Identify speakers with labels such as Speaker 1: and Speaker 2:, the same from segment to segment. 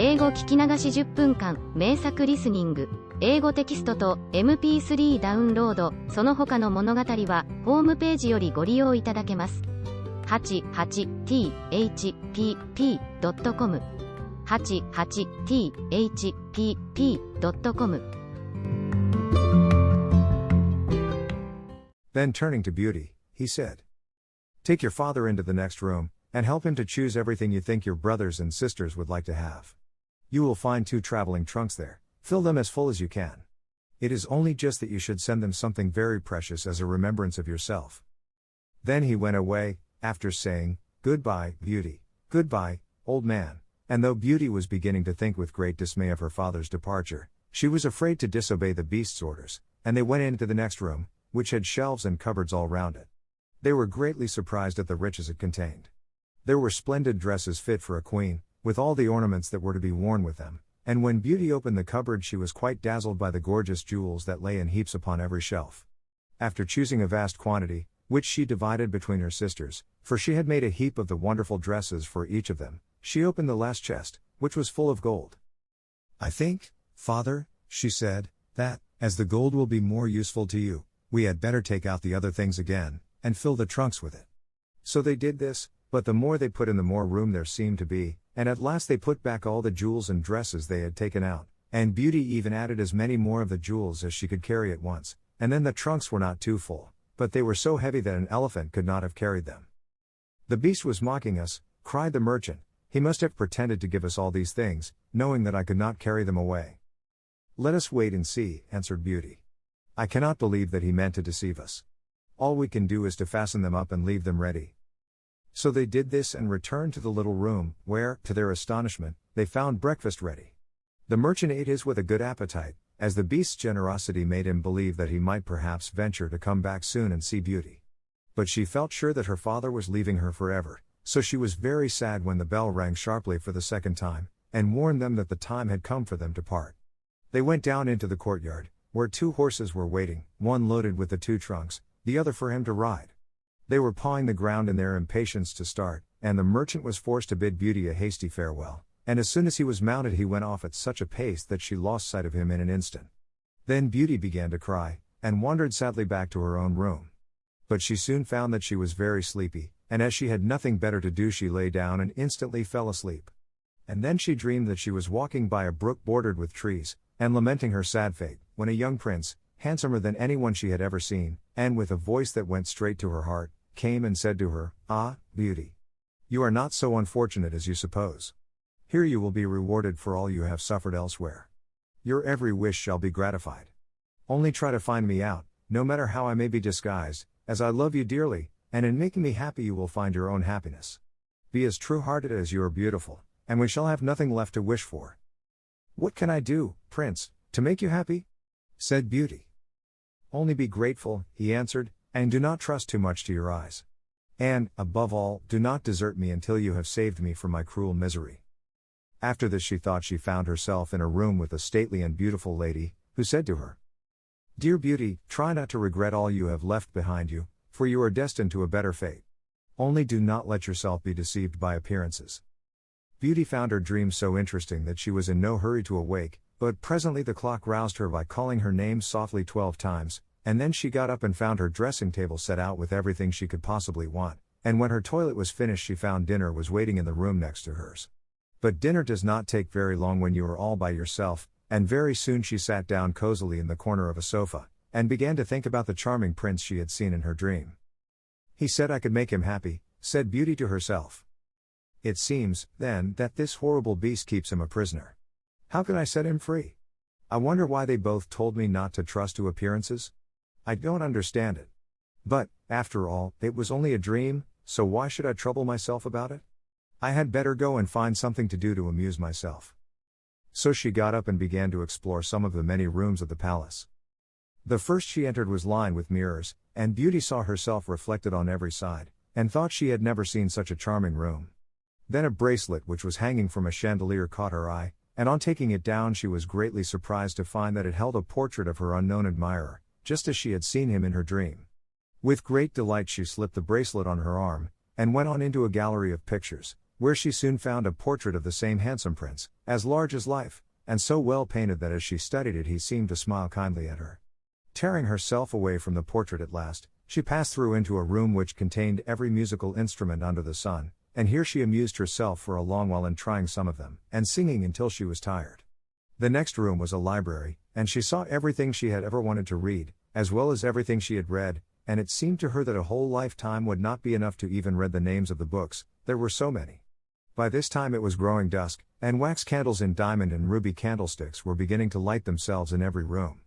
Speaker 1: 英語聞き流し10分間、名作リスニング、英語テキストと MP3 ダウンロード、その他の物語は、ホームページよりご利用いただけます。88thpp.com 88thpp.com
Speaker 2: Then turning to Beauty, he said, "Take your father into the next room, and help him to choose everything you think your brothers and sisters would like to have. You will find 2 traveling trunks there. Fill them as full as you can. It is only just that you should send them something very precious as a remembrance of yourself." Then he went away, after saying, "Goodbye, Beauty. Goodbye, old man." And though Beauty was beginning to think with great dismay of her father's departure, she was afraid to disobey the beast's orders, and they went into the next room, which had shelves and cupboards all round it. They were greatly surprised at the riches it contained. There were splendid dresses fit for a queen, with all the ornaments that were to be worn with them, and when Beauty opened the cupboard she was quite dazzled by the gorgeous jewels that lay in heaps upon every shelf. After choosing a vast quantity, which she divided between her sisters, for she had made a heap of the wonderful dresses for each of them, she opened the last chest, which was full of gold. "I think, father," she said, "that, as the gold will be more useful to you, we had better take out the other things again, and fill the trunks with it." So they did this, but the more they put in the more room there seemed to be, and at last they put back all the jewels and dresses they had taken out, and Beauty even added as many more of the jewels as she could carry at once, and then the trunks were not too full, but they were so heavy that an elephant could not have carried them. "The beast was mocking us," cried the merchant. "He must have pretended to give us all these things, knowing that I could not carry them away." "Let us wait and see," answered Beauty. "I cannot believe that he meant to deceive us. All we can do is to fasten them up and leave them ready." So they did this and returned to the little room, where, to their astonishment, they found breakfast ready. The merchant ate his with a good appetite, as the beast's generosity made him believe that he might perhaps venture to come back soon and see Beauty. But she felt sure that her father was leaving her forever, so she was very sad when the bell rang sharply for the second time, and warned them that the time had come for them to part. They went down into the courtyard, where 2 horses were waiting, one loaded with the 2 trunks, the other for him to ride. They were pawing the ground in their impatience to start, and the merchant was forced to bid Beauty a hasty farewell, and as soon as he was mounted he went off at such a pace that she lost sight of him in an instant. Then Beauty began to cry, and wandered sadly back to her own room. But she soon found that she was very sleepy, and as she had nothing better to do she lay down and instantly fell asleep. And then she dreamed that she was walking by a brook bordered with trees, and lamenting her sad fate, when a young prince, handsomer than anyone she had ever seen, and with a voice that went straight to her heart, came and said to her, "Ah, Beauty! You are not so unfortunate as you suppose. Here you will be rewarded for all you have suffered elsewhere. Your every wish shall be gratified. Only try to find me out, no matter how I may be disguised, as I love you dearly, and in making me happy you will find your own happiness. Be as true-hearted as you are beautiful, and we shall have nothing left to wish for." "What can I do, Prince, to make you happy?" said Beauty. "Only be grateful," he answered, "and do not trust too much to your eyes. And, above all, do not desert me until you have saved me from my cruel misery." After this she thought she found herself in a room with a stately and beautiful lady, who said to her, "Dear Beauty, try not to regret all you have left behind you, for you are destined to a better fate. Only do not let yourself be deceived by appearances." Beauty found her dream so interesting that she was in no hurry to awake, but presently the clock roused her by calling her name softly 12 times, and then she got up and found her dressing table set out with everything she could possibly want, and when her toilet was finished she found dinner was waiting in the room next to hers. But dinner does not take very long when you are all by yourself, and very soon she sat down cozily in the corner of a sofa, and began to think about the charming prince she had seen in her dream. "He said I could make him happy," said Beauty to herself. "It seems, then, that this horrible beast keeps him a prisoner. How can I set him free? I wonder why they both told me not to trust to appearances? I don't understand it. But, after all, it was only a dream, so why should I trouble myself about it? I had better go and find something to do to amuse myself." So she got up and began to explore some of the many rooms of the palace. The first she entered was lined with mirrors, and Beauty saw herself reflected on every side, and thought she had never seen such a charming room. Then a bracelet which was hanging from a chandelier caught her eye, and on taking it down she was greatly surprised to find that it held a portrait of her unknown admirer, just as she had seen him in her dream. With great delight she slipped the bracelet on her arm, and went on into a gallery of pictures, where she soon found a portrait of the same handsome prince, as large as life, and so well painted that as she studied it he seemed to smile kindly at her. Tearing herself away from the portrait at last, she passed through into a room which contained every musical instrument under the sun, and here she amused herself for a long while in trying some of them, and singing until she was tired. The next room was a library, and she saw everything she had ever wanted to read, as well as everything she had read, and it seemed to her that a whole lifetime would not be enough to even read the names of the books, there were so many. By this time it was growing dusk, and wax candles in diamond and ruby candlesticks were beginning to light themselves in every room.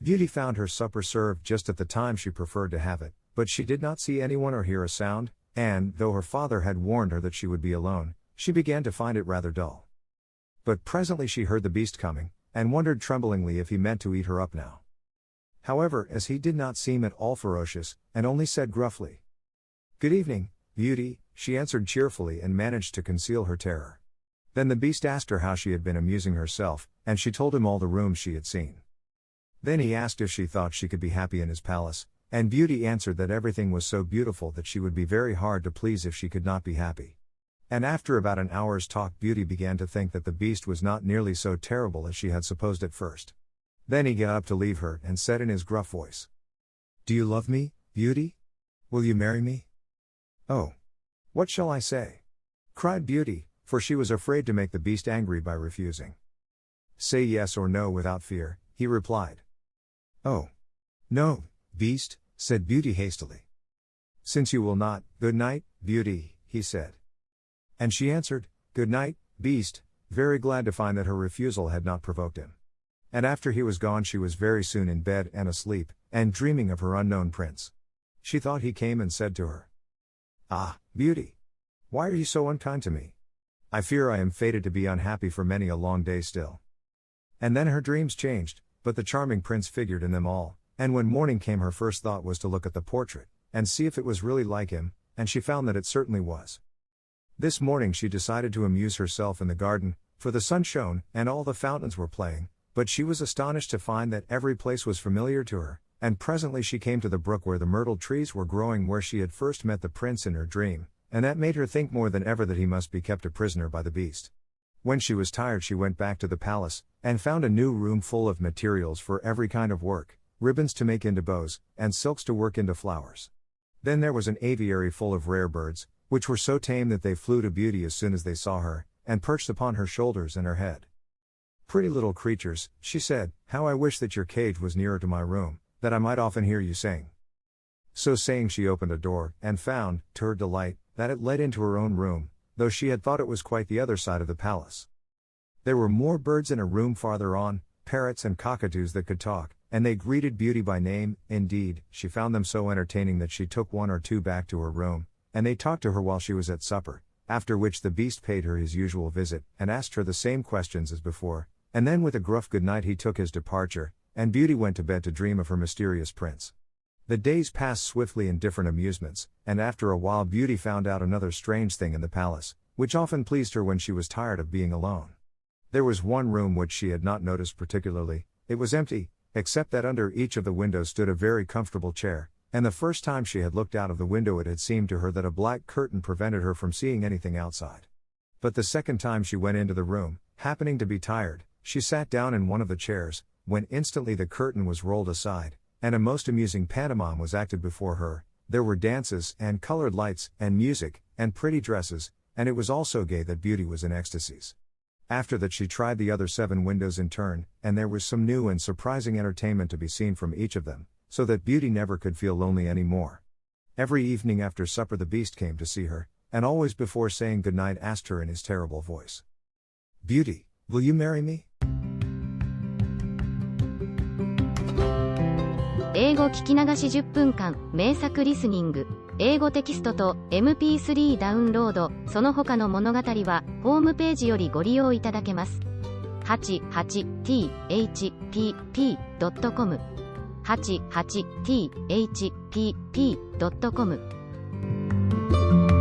Speaker 2: Beauty found her supper served just at the time she preferred to have it, but she did not see anyone or hear a sound, and, though her father had warned her that she would be alone, she began to find it rather dull. But presently she heard the beast coming, and wondered tremblingly if he meant to eat her up now. However, as he did not seem at all ferocious, and only said gruffly, "Good evening, Beauty," she answered cheerfully and managed to conceal her terror. Then the beast asked her how she had been amusing herself, and she told him all the rooms she had seen. Then he asked if she thought she could be happy in his palace, and Beauty answered that everything was so beautiful that she would be very hard to please if she could not be happy. And after about an hour's talk Beauty began to think that the beast was not nearly so terrible as she had supposed at first. Then he got up to leave her and said in his gruff voice, "Do you love me, Beauty? Will you marry me?" "Oh! What shall I say?" cried Beauty, for she was afraid to make the beast angry by refusing. "Say yes or no without fear," he replied. "Oh! No, beast," said Beauty hastily. "Since you will not, good night, Beauty," he said. And she answered, "Good night, beast," very glad to find that her refusal had not provoked him. And after he was gone she was very soon in bed and asleep, and dreaming of her unknown prince. She thought he came and said to her, "Ah, Beauty! Why are you so unkind to me? I fear I am fated to be unhappy for many a long day still." And then her dreams changed, but the charming prince figured in them all, and when morning came her first thought was to look at the portrait, and see if it was really like him, and she found that it certainly was. This morning she decided to amuse herself in the garden, for the sun shone, and all the fountains were playing, but she was astonished to find that every place was familiar to her, and presently she came to the brook where the myrtle trees were growing where she had first met the prince in her dream, and that made her think more than ever that he must be kept a prisoner by the beast. When she was tired she went back to the palace, and found a new room full of materials for every kind of work, ribbons to make into bows, and silks to work into flowers. Then there was an aviary full of rare birds, which were so tame that they flew to Beauty as soon as they saw her, and perched upon her shoulders and her head. "Pretty little creatures," she said, "how I wish that your cage was nearer to my room, that I might often hear you sing." So saying she opened a door, and found, to her delight, that it led into her own room, though she had thought it was quite the other side of the palace. There were more birds in a room farther on, parrots and cockatoos that could talk, and they greeted Beauty by name. Indeed, she found them so entertaining that she took one or two back to her room, and they talked to her while she was at supper, after which the beast paid her his usual visit, and asked her the same questions as before, and then with a gruff good night he took his departure, and Beauty went to bed to dream of her mysterious prince. The days passed swiftly in different amusements, and after a while Beauty found out another strange thing in the palace, which often pleased her when she was tired of being alone. There was one room which she had not noticed particularly. It was empty, except that under each of the windows stood a very comfortable chair, and the first time she had looked out of the window it had seemed to her that a black curtain prevented her from seeing anything outside. But the second time she went into the room, happening to be tired, she sat down in one of the chairs, when instantly the curtain was rolled aside, and a most amusing pantomime was acted before her. There were dances, and colored lights, and music, and pretty dresses, and it was all so gay that Beauty was in ecstasies. After that she tried the other 7 windows in turn, and there was some new and surprising entertainment to be seen from each of them, so that Beauty never could feel lonely any more. Every evening after supper the beast came to see her, and always before saying good night asked her in his terrible voice, "Beauty, will you marry me?"
Speaker 1: 英語聞き流し10分間、名作リスニング。英語テキストと MP3 ダウンロード、その他の物語は、ホームページよりご利用いただけます。88thpp.com 88thpp.com